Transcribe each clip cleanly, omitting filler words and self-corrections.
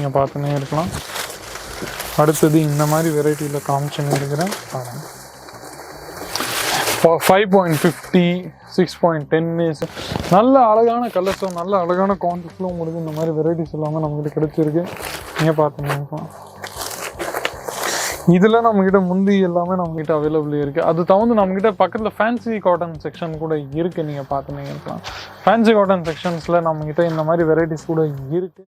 நீங்கள் பார்த்துன்னே இருக்கலாம். அடுத்தது இந்த மாதிரி வெரைட்டியில் காமிச்சுன்னு இருக்கிறேன் பாருங்கள். 5.50, 6.10 நல்ல அழகான கலர்ஸும் நல்ல அழகான கான்செப்ட்ஸும் உங்களுக்கு இந்த மாதிரி வெரைட்டிஸ் எல்லாமே நம்மகிட்ட கிடைச்சிருக்கு. நீங்கள் பார்த்துன்னு இதில் நம்மக்கிட்ட முந்தி எல்லாமே நம்மக்கிட்ட அவைலபிள் இருக்குது. அது தவிர்த்து நம்மக்கிட்ட பக்கத்தில் ஃபேன்சி காட்டன் செக்ஷன் கூட இருக்குது. நீங்கள் பார்த்துன்னு இருக்கலாம். ஃபேன்சி காட்டன் செக்ஷன்ஸில் நம்மக்கிட்ட இந்த மாதிரி வெரைட்டிஸ் கூட இருக்குது.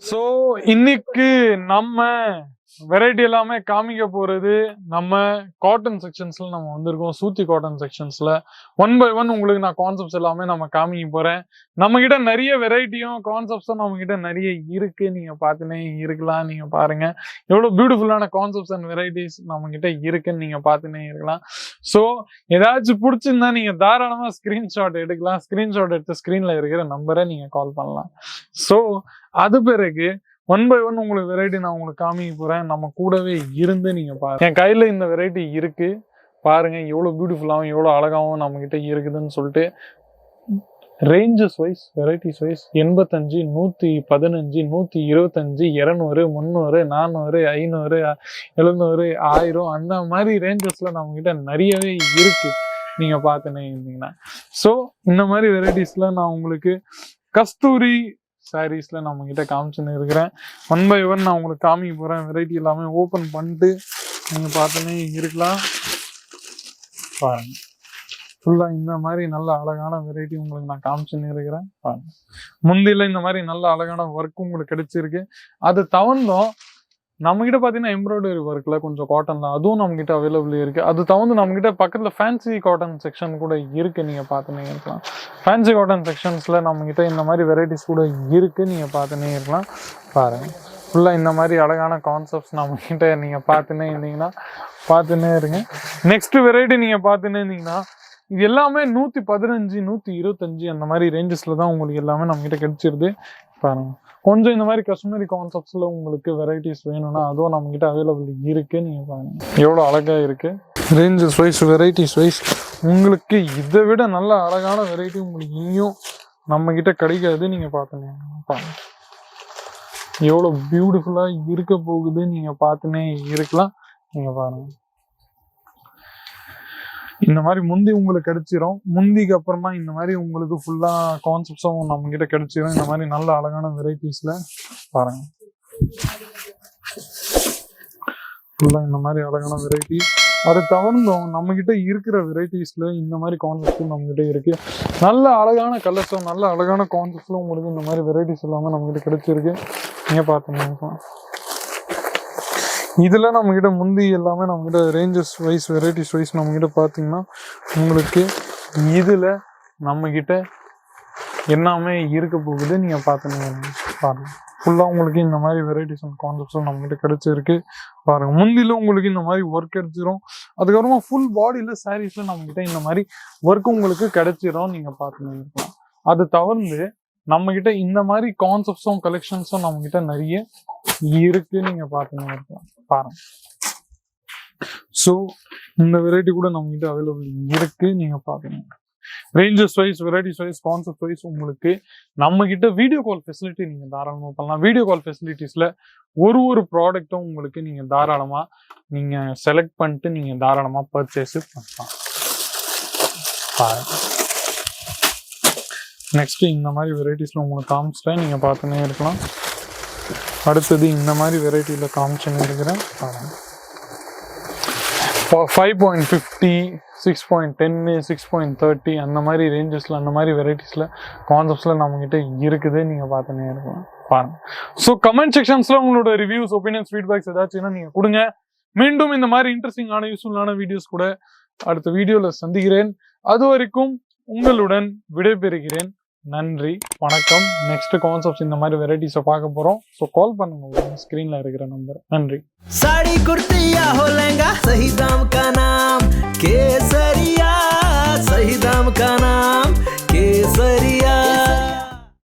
ஸோ இன்னைக்கு நம்ம வெரைட்டி எல்லாமே காமிக்க போகிறது நம்ம காட்டன் செக்ஷன்ஸில் நம்ம வந்திருக்கோம். சூத்தி காட்டன் செக்ஷன்ஸில் 1 by 1 உங்களுக்கு நான் கான்செப்ட்ஸ் எல்லாமே நம்ம காமிக்க போகிறேன். நம்மக்கிட்ட நிறைய வெரைட்டியும் கான்செப்ட்ஸும் நம்மக்கிட்ட நிறைய இருக்குது. நீங்கள் பார்த்துனே இருக்கலாம். நீங்கள் பாருங்கள் எவ்வளோ பியூட்டிஃபுல்லான கான்செப்ட்ஸ் அண்ட் வெரைட்டிஸ் நம்மக்கிட்ட இருக்குன்னு நீங்கள் பார்த்துனே இருக்கலாம். ஸோ ஏதாச்சும் பிடிச்சிருந்தா நீங்கள் தாராளமாக ஸ்க்ரீன்ஷாட் எடுக்கலாம். ஸ்க்ரீன்ஷாட் எடுத்து ஸ்க்ரீனில் இருக்கிற நம்பரை நீங்கள் கால் பண்ணலாம். ஸோ அது பிறகு 1 by 1 உங்களுக்கு வெரைட்டி நான் உங்களுக்கு காமிக்க போகிறேன். நம்ம கூடவே இருந்து நீங்கள் பாருங்கள். என் கையில் இந்த வெரைட்டி இருக்குது பாருங்கள். எவ்வளோ பியூட்டிஃபுல்லாகவும் எவ்வளோ அழகாகவும் நம்மக்கிட்ட இருக்குதுன்னு சொல்லிட்டு ரேஞ்சஸ் வைஸ் வெரைட்டிஸ் வைஸ் 85, 115, 125, 200, 300, 400, 500, 700, 1000 அந்த மாதிரி ரேஞ்சஸில் நம்மக்கிட்ட நிறையவே இருக்குது. நீங்கள் பார்த்துனே இருந்தீங்கன்னா ஸோ இந்த மாதிரி வெரைட்டிஸில் நான் உங்களுக்கு கஸ்தூரி சாரீஸ்ல நம்ம கிட்ட காமிச்சுன்னு இருக்கிறேன். 1 by 1 நான் உங்களுக்கு காமிக்க போறேன். வெரைட்டி எல்லாமே ஓப்பன் பண்ணிட்டு நீங்க பார்த்துன்னே இருக்கலாம். பாருங்க ஃபுல்லா இந்த மாதிரி நல்ல அழகான வெரைட்டி உங்களுக்கு நான் காமிச்சுன்னு இருக்கிறேன். பாருங்க முந்தில இந்த மாதிரி நல்ல அழகான ஒர்க் உங்களுக்கு கிடைச்சிருக்கு. அது தவிர்த்தும் நம்மகிட்ட பார்த்தீங்கன்னா எம்ப்ராய்டரி ஒர்க்கில் கொஞ்சம் காட்டன் தான், அதுவும் நம்மகிட்ட அவைலபிள் இருக்குது. அது தவிர்த்து நம்மகிட்ட பக்கத்தில் ஃபேன்சி காட்டன் செக்ஷன் கூட இருக்குது. நீங்கள் பார்த்துன்னே இருக்கலாம். ஃபேன்சி காட்டன் செக்ஷன்ஸில் நம்மகிட்ட இந்த மாதிரி வெரைட்டிஸ் கூட இருக்குது. நீங்கள் பார்த்துன்னே இருக்கலாம். பாருங்கள் ஃபுல்லாக இந்த மாதிரி அழகான கான்செப்ட்ஸ் நம்மகிட்ட நீங்கள் பார்த்துன்னே இருந்தீங்கன்னா பார்த்துன்னே இருங்க. நெக்ஸ்ட் வெரைட்டி நீங்கள் பார்த்துன்னே இருந்தீங்கன்னா இது எல்லாமே 115, 125 அந்த மாதிரி ரேஞ்சஸில் தான் உங்களுக்கு எல்லாமே நம்மகிட்ட கிடைச்சிருது. பாருங்க கொஞ்சம் இந்த மாதிரி காஷ்மீரி கான்செப்ட்ஸில் உங்களுக்கு வெரைட்டிஸ் வேணும்னா அதுவும் நம்மகிட்ட அவைலபிள் இருக்குது. நீங்கள் பாருங்க எவ்வளோ அழகாக இருக்குது. ரேஞ்சஸ் வைஸ் வெரைட்டிஸ் வைஸ் உங்களுக்கு இதை விட நல்ல அழகான வெரைட்டி உங்களுக்கு இனியும் நம்மகிட்ட கிடைக்காது. நீங்கள் பார்த்துனே பாருங்க எவ்வளோ பியூட்டிஃபுல்லாக இருக்க போகுது. நீங்கள் பார்த்துனே இருக்கலாம். நீங்கள் பாருங்க இந்த மாதிரி முந்தி உங்களுக்கு கிடைச்சிரும். முந்திக்கு அப்புறமா இந்த மாதிரி உங்களுக்கு ஃபுல்லா கான்செப்ட்ஸும் நம்ம கிட்ட கிடைச்சிரும். இந்த மாதிரி நல்ல அழகான வெரைட்டிஸ்ல பாருங்க ஃபுல்லா இந்த மாதிரி அழகான வெரைட்டி. அது தவிர்த்தும் நம்ம கிட்ட இருக்கிற வெரைட்டிஸ்ல இந்த மாதிரி கான்செப்ட்ஸும் நம்ம கிட்ட இருக்கு. நல்ல அழகான கலர்ஸும் நல்ல அழகான கான்செப்ட்ஸும் உங்களுக்கு இந்த மாதிரி வெரைட்டிஸ் எல்லாமே நம்ம கிட்ட கிடைச்சிருக்கு. நீங்க பார்த்துங்க இதில் நம்மக்கிட்ட முந்தி எல்லாமே நம்மக்கிட்ட ரேஞ்சஸ் வைஸ் வெரைட்டிஸ் வைஸ் நம்மக்கிட்ட பார்த்தீங்கன்னா உங்களுக்கு இதில் நம்மக்கிட்ட எல்லாமே இருக்க போகுது. நீங்கள் பார்த்துங்க பாருங்கள் ஃபுல்லாக உங்களுக்கு இந்த மாதிரி வெரைட்டிஸ் அண்ட் கான்செப்ட்ஸும் நம்மக்கிட்ட கிடைச்சிருக்கு. பாருங்கள் முந்தியில் உங்களுக்கு இந்த மாதிரி ஒர்க் கிடைச்சிரும். அதுக்கப்புறமா ஃபுல் பாடியில் சாரீஸில் நம்மக்கிட்ட இந்த மாதிரி ஒர்க் உங்களுக்கு கிடைச்சிரும். நீங்கள் பார்த்துன்னு இருக்கலாம். அது தவிர்த்து நம்மக்கிட்ட இந்த மாதிரி கான்செப்ட்ஸும் கலெக்ஷன்ஸும் நம்மக்கிட்ட நிறைய இருக்கு. நீங்கள் பார்த்துன்னு இருக்கலாம். பாருங்க ஸோ இந்த வெரைட்டி கூட நம்மகிட்ட அவைலபிள் இருக்கு. நீங்க பாருங்க ranges wise varieties wise concept wise உங்களுக்கு நம்ம கிட்ட வீடியோ கால் ஃபெசிலிட்டி நீங்க தாராளமாக பண்ணலாம். வீடியோ கால் ஃபெசிலிட்டிஸ்ல ஒரு ப்ராடக்டும் உங்களுக்கு நீங்க தாராளமா நீங்க செலக்ட் பண்ணிட்டு நீங்க தாராளமா பர்ச்சேஸ் பண்ணலாம். பாருங்க நெக்ஸ்ட் இந்த மாதிரி வெரைட்டிஸ்ல உங்களுக்கு காமிச்சிட்டேன். நீங்க பார்த்துன்னே இருக்கலாம். அடுத்தது இந்த மாதிரி வெரைட்டியில் காமிச்சுன்னு இருக்கிறேன். 5.50, 6.10, 6.30 அந்த மாதிரி ரேஞ்சஸில் அந்த மாதிரி வெரைட்டிஸில் கான்செப்ட்ஸில் நம்மகிட்ட இருக்குது. நீங்கள் பார்த்துன்னே இருக்கலாம். பாருங்கள் ஸோ கமெண்ட் செக்ஷன்ஸில் உங்களோட ரிவ்யூஸ் ஒப்பீனியன்ஸ் ஃபீட்பேக்ஸ் ஏதாச்சுன்னா நீங்கள் கொடுங்க. மீண்டும் இந்த மாதிரி இன்ட்ரெஸ்டிங்கான யூஸ்ஃபுல்லான வீடியோஸ் கூட அடுத்த வீடியோவில் சந்திக்கிறேன். அது வரைக்கும் உங்களுடன் விடைபெறுகிறேன். நன்றி வணக்கம். நெக்ஸ்ட் கான்செப்ட்ஸ் இந்த மாதிரி வெரைட்டிஸை பார்க்க போறோம். ஸோ கால் பண்ணுங்க ஸ்கிரீன்ல இருக்கிற நம்பர். நன்றி. साड़ी कुर्ती या हो लहंगा सही दाम का नाम केसरिया, सही दाम का नाम